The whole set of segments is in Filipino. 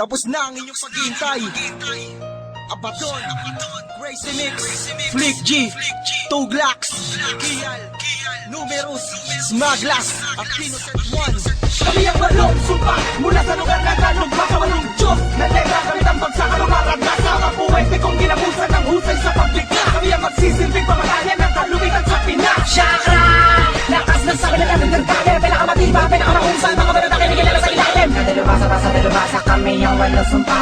Tapos na ang inyong paghihintay. Abaton, Crazy Mix, Flick G, Tuglax, Kial, Numerous, Smaglas, at Innocent One. Kami ang balong sumpa mula sa lugar na kalumpa sa walong Diyos na teka gamit ang bagsakan ng maragdas sa mga puwente kong ginabusan ng husay sa paglikha. Kami ang magsisilbing pamatayan ng kalumitan sa Pinas. Chakra! Lakas ng sabi na namin ng kaya pinakamatibay, pinakamausay, mga balot na kinikilala sa ilalim. Dalubasa kami ang walong sumpa.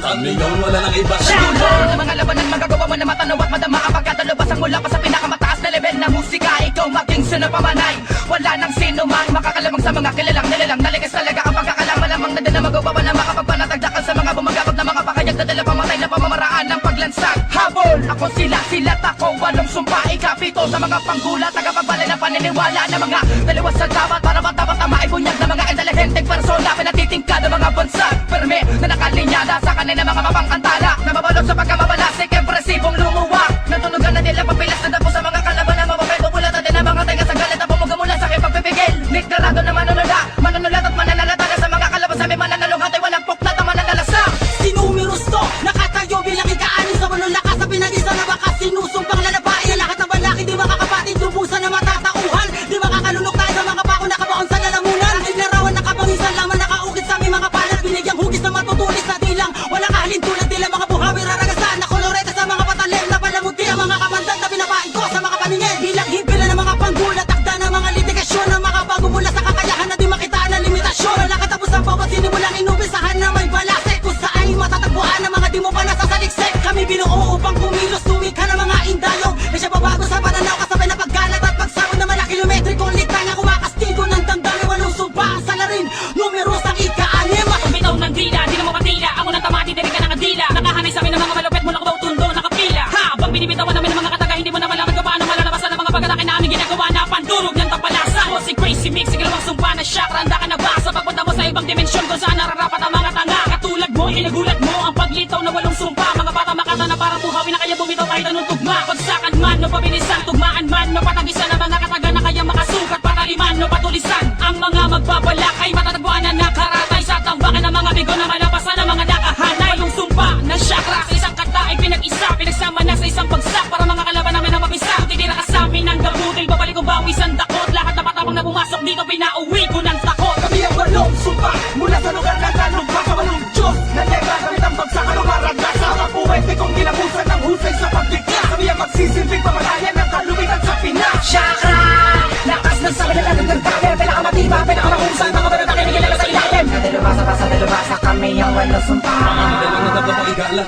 Kami yung wala nang iba. Chakra! Mga labanan magagawa mo na matanaw at madama kapag katalubasang mula pa sa pinakamataas na level na musika. Ikaw maging sinapamanay. Wala nang sino mang makakalamang sa mga kilalang nilalang. Naligas talaga ang pagkakalaman lamang na din magawa pa na makapagpanatagdakan sa mga bumagabag na mga pakayag na dala pamatay na pamamaraan ng paglansag. Habol! Ako sila't ako walong sumpa. Ikapito sa mga panggulat, tagapagbala ng paniniwala na mga dalawa sa dapat para dapat na maibunyag na mga intelihenteng persona pinatitingkad ng mga bansa. Perme na nakalinyada sa kanila mga mapangantala na mabalot sa pagkamabalasik, impresibong lumuwak. Natunugan na nila papilas na dapo sa mga kalaban na mapapedo bulat at din ang mga tenga sa galit na pumuga mula sa aking pagpipigil. Nick Dorado na manunulat at mananalata na sa mga kalaban sa may mananalong hatay walang puklat na mananalasa. Sinumeros to, nakatayo bilang ika-anim sa walong lakas sa pinag-isa na baka sinusumpang lalabain. Ang lahat ng balaki di makakapatid, lubusan na matatauhan. Di makakalunok tayo sa mga bako nakabaon sa lalamunan. Ang larawan nakapangisan lamang nakaukit sa aming mga palat. Binigyang hugis na matutulis na tilang wala kahalin tulad nila mga buhawi raragasan na kolorete sa mga patalim na palamuti ang mga kamandag na pinapain ko sa mga paningin. Bilang hipila ng mga panggulat, takda ng mga litigasyon na makabago mula sa kakayahan na di makitaan ang limitasyon. Wala katapos ang bawat sinimulang inubisahan na may balase kung saan matatagpuan ang mga di mo pa nasasaliksik. Kami binuo upang kumilos, tumikha ng mga indayog na siya babago sa pananaw kasabay na paggalat at pagsawad na malaki kilometrikong litang na kumakastigo ng damdamin walong sumpa ang salarin. Numeros ang ika-anim. Bitaw ng dila, di na mo patila. Ang unang tamati, dinig ka ng adila. Nakahanay sa amin ng mga malupit mo na kubaw tundo, nakapila. Habang binibitawan namin ng mga kataga, hindi mo na malaman kung paano malalabasan ng mga pagkatake namin ginagawa na pandurog ng tapalasan. O si Crazy Mix, ikalawang sumpa na chakra, handa ka na ba sa pagpunta mo sa ibang dimensyon kung saan nararapat ang mga tanga. Katulad mo, inagulat mo ang paglitaw na walong sumpa. Mga bata makata na parang buhawi na kaya bumitaw kahit anong tugma. Pagsakan man o pabilisan, tugmaan man o patagisan ng mga kataga na kaya makasukat, pataliman o patulisan. Ang mga magbabalak ay matatagpuan na nakaratay sa tambakan ng mga bigo na malapasan ng mga nakahanay. Walong sumpa na chakra sa isang kata ay pinag-isa, pinagsama na sa isang bagsak para mga kalaban namin ang mapisa. Titira ka sa amin ng gabutil, babalik kong bawi sa dakot. Lahat na patapang na pumasok dito pinauwi ko ng takot. Kami ang walong sumpa mula sa lugar ng kalumpa sa walong Diyos na teka gamit ang bagsakan ng maragdas sa mga puwente kong ginabusan ng husay sa paglikha. Kami ang magsisilbing pamatayan ng kalumitan sa Pinas. Chakra! Lakas ng sabi na namin ng kaya pinakamatibay, pinakamausay, mga balot na kinikilala sa ilalim. Dalubasa kami ang walong sumpa.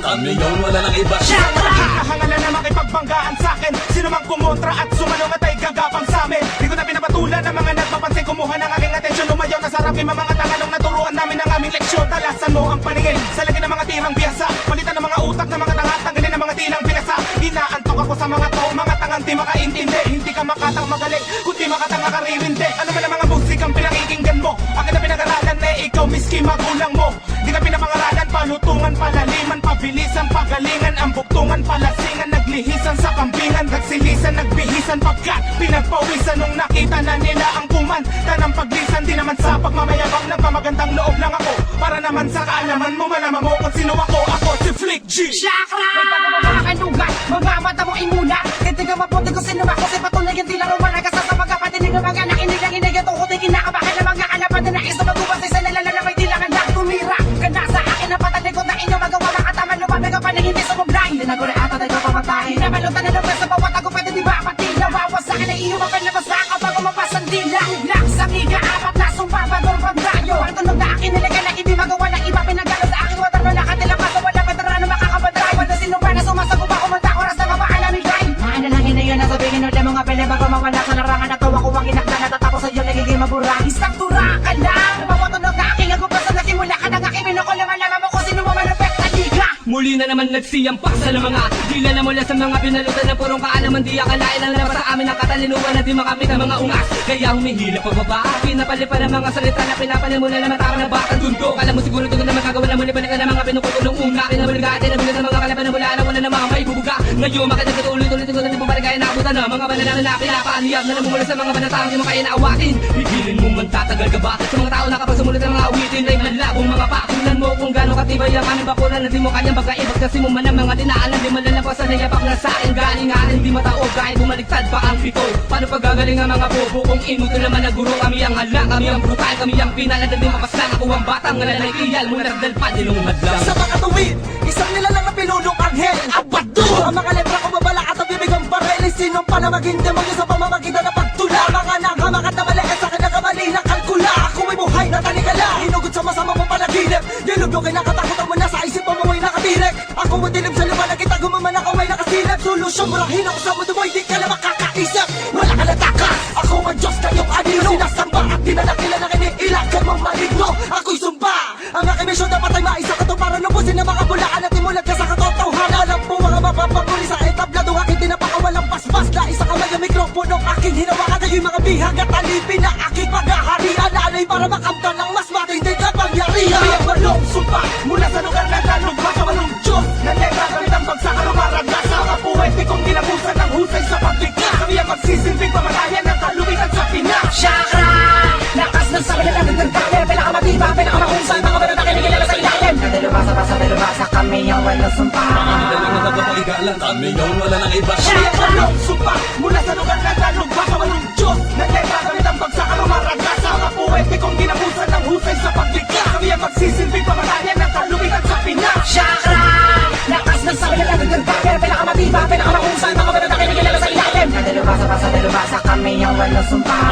Kami yung wala nang iba. Chakra! Kahangalan na makipagbanggaan sa'kin. Sino mang kumontra at sumanong at ay gagapang sa'min. Di ko na pinapatulan ng mga nagpapansin. Kumuha ng aking atensyon. Lumayaw na sarap yung mga tanganong naturuan namin ang aming leksyon. Talasan mo ang paningin sa lagi ng mga tirang biyasa. Palitan ng mga utak ng mga tanga. Tanggalin ng mga tilang pinasa. Inaantok ako sa mga to. Mga tangang di makaintindi. Hindi ka makatang magaling kundi makatang makaririndi. Ano man ang mga musikang pinakikinggan mo. Akin na pinag-aralan na ikaw miski magulang mo. Di ka pinapangaralan, palutungan, palaliman, pabilisan, pagalingan, ang buktungan, palasingan, naglihisan sa kambingan, nagsilisan, nagbihisan, pagkat pinagpawisan nung nakita na nila ang kuman. Tanang paglisan, di naman sa pagmamayabang, nagmamagandang loob lang ako. Para naman sa kaalaman mo, malaman mo kung sino ako. Ako si Flick G. Chakra! May pagmamakalugan, mga mata mo imula. Hindi ka mabuti kung sino ako. Sa patunay yung tila rumana ka sa pagkapatinig ng mga nakinig ang inig at ukutin kinakabahan ng mga kanapan na nais na magubasay sa nalala na may tilangan na tumira. Ganda sa akin na patalikod na inyo magawa mga taman lumamig ang paningin di sumublay. Tinaguri ata tayo pamatay. Nabalutan na naman sa bawat ako pwede di ba pati nawawas sa akin na iyo mapanlabas na ako bago mapasan dila. Lang sa miga apat na sumpa bagong pagdayo. Ang tunog na akin niligan na hindi magawa ng iba pinagalo sa akin water na nakatilang paso wala veterano makakabatay. Wala sino ba na sumasagot ako kumanta oras na mapaalam ni Jai. Maanalangin na yun na sabihin ulit mga pili bago mawala sa larangan na to ako ang inakda na tatapos sa iyo nagiging mabura. Isang tura ka lang. Napapatunog na aking agupasa na simula ka ng aking binukol naman naman mo kung sino mo manupet na liga. Muli na naman nagsiyampas sa mga dila na mula sa mga pinalutan ng purong kaalaman. Di akalain ang labas sa amin ang katalinuhan na di makamit ang mga ungas. Kaya humihila pababa, pinapalipan ang mga salita na pinapanin mo na naman tara na baka tundo. Alam mo siguro ito na magagawa na muli balik ka ng mga pinukulong una. Pinabaligatin na bilang ng mga kalaban na mula na wala na mga may bubuhay. buga. Ngayon makita ulit-ulit ko na di mo pa rin kaya naabutan na mga banana na pinapaaniyap na namumula sa mga banataang di mo kaya naawatin. Higilin mo man tatagal ka ba sa mga tao na kapag sumulit ng mga awitin ay malabong mga pakulan mo kung gano'ng katibay ang aming bakulan na di mo kayang bagaibag kasi mo man ang mga dinaalan di malalapasan na yapak na sa akin galinganin di mataog kahit bumaliktad pa ang pito. Paano pagagaling ang mga bobo kung inuto naman na guro kami ang hala kami ang brutal kami ang pinala na di mapaslang ako ang batang ngalanay kiyal mo nagdalpad din ng madlang. Sa mga tuwid, isang nilalang na pinunong anghel Abado! Ang mga letra ko mabala at ang bibig ang baril sinong pa na maging demonyo sa pamamagitan ng pagtula. Mga nanghamakat na mali sa akin na kamali na kalkula. Ako ay buhay na tanikala, hinugot sa masama mong panaginip. Dilog ay nakatakutan mo na sa isip mo mo'y nakatirek. Ako madilim sa liwanag, itago mo man ako may nakasilip. Solusyon murahin ako sa mundo mo, hindi ka na makakaisip. Wala ka na takas, ako ang Diyos kayong anino. Sinasamba at dinadakila na kiniilagan mong maligno. Ako'y sumba, ang aking misyon dapat ay maisa ka to para lubusin ang mga bulaan at imulat ka sa katotohanan. Alam po mga mapapapuli sa entablado aking tinapakawalang paspas. Na isa kamay ang mikropono aking hinawakan kayo'y mga bihag at alipin na aking paghaharian. Alay para makamtan ng mas matinding kapangyarihan. Kaya walong sumpa mula sa lugar na lalugma sa walong Diyos na nagagamit ang bagsakan o maraglas sa mga puwete kong ginabusan ng husay sa paglikha. Kami ang magsisilbing pamatayan ng kaluwitan sa Pinas. Chakra! Lakas ng sabi na nagdagdagdagdag pinakamatiba, pinakamahusay, mga banat na kinikilala sa ilalim. Dalubasa kami ang walang sumpa. Mga lang na nagpapaigalan, kami yung wala nang iba. Kaya walong sumpa mula sa lugar na lalugma sa walong Diyos na nagagamit ang bagsakan o maraglas sa mga puwete kong ginabusan ng husay sa paglikha. Kami ang magsisilbing pamatayan ng kaluwitan sa Pinas. Chakra! Lakas ng sabi na nagdagdagdagdag pinakamatiba, pinakamahusay, mga banat na kinikilala sa ilalim. Dalubasa kami ang walang sumpa.